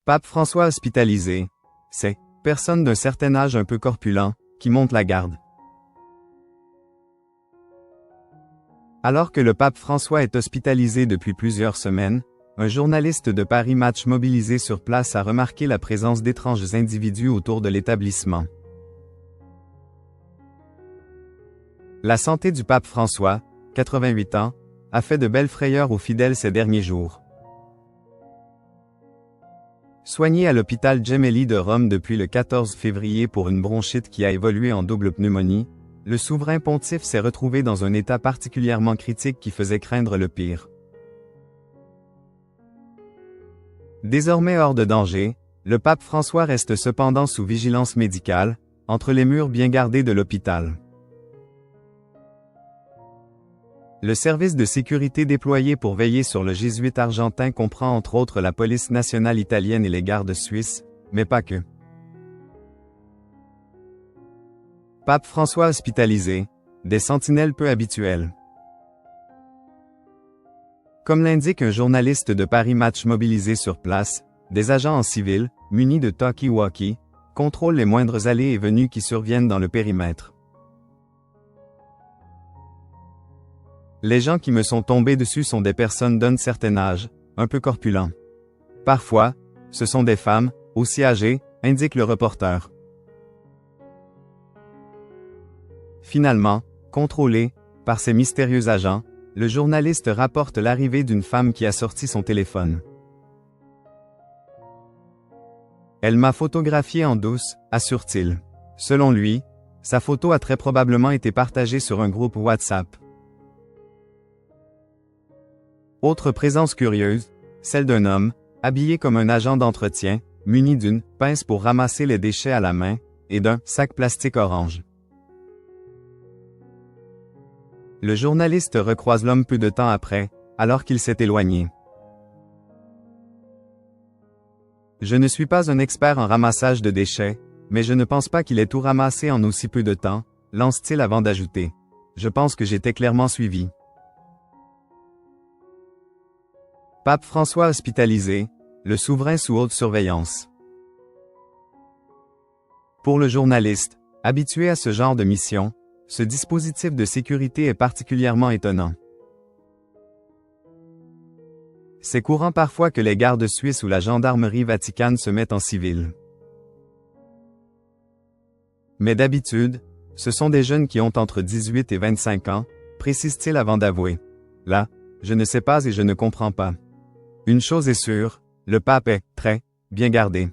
Pape François hospitalisé. C'est personne d'un certain âge un peu corpulent qui monte la garde. Alors que le pape François est hospitalisé depuis plusieurs semaines, un journaliste de Paris Match mobilisé sur place a remarqué la présence d'étranges individus autour de l'établissement. La santé du pape François, 88 ans, a fait de belles frayeurs aux fidèles ces derniers jours. Soigné à l'hôpital Gemelli de Rome depuis le 14 février pour une bronchite qui a évolué en double pneumonie, le souverain pontife s'est retrouvé dans un état particulièrement critique qui faisait craindre le pire. Désormais hors de danger, le pape François reste cependant sous vigilance médicale, entre les murs bien gardés de l'hôpital. Le service de sécurité déployé pour veiller sur le jésuite argentin comprend entre autres la police nationale italienne et les gardes suisses, mais pas que. Pape François hospitalisé, des sentinelles peu habituelles. Comme l'indique un journaliste de Paris Match mobilisé sur place, des agents en civil, munis de talkie-walkie, contrôlent les moindres allées et venues qui surviennent dans le périmètre. Les gens qui me sont tombés dessus sont des personnes d'un certain âge, un peu corpulents. Parfois, ce sont des femmes, aussi âgées, indique le reporter. Finalement, contrôlé par ces mystérieux agents, le journaliste rapporte l'arrivée d'une femme qui a sorti son téléphone. Elle m'a photographié en douce, assure-t-il. Selon lui, sa photo a très probablement été partagée sur un groupe WhatsApp. Autre présence curieuse, celle d'un homme, habillé comme un agent d'entretien, muni d'une pince pour ramasser les déchets à la main, et d'un sac plastique orange. Le journaliste recroise l'homme peu de temps après, alors qu'il s'est éloigné. Je ne suis pas un expert en ramassage de déchets, mais je ne pense pas qu'il ait tout ramassé en aussi peu de temps, lance-t-il avant d'ajouter. Je pense que j'étais clairement suivi. Pape François hospitalisé, le souverain sous haute surveillance. Pour le journaliste, habitué à ce genre de mission, ce dispositif de sécurité est particulièrement étonnant. C'est courant parfois que les gardes suisses ou la gendarmerie vaticane se mettent en civil. Mais d'habitude, ce sont des jeunes qui ont entre 18 et 25 ans, précise-t-il avant d'avouer. Là, je ne sais pas et je ne comprends pas. Une chose est sûre, le pape est très bien gardé.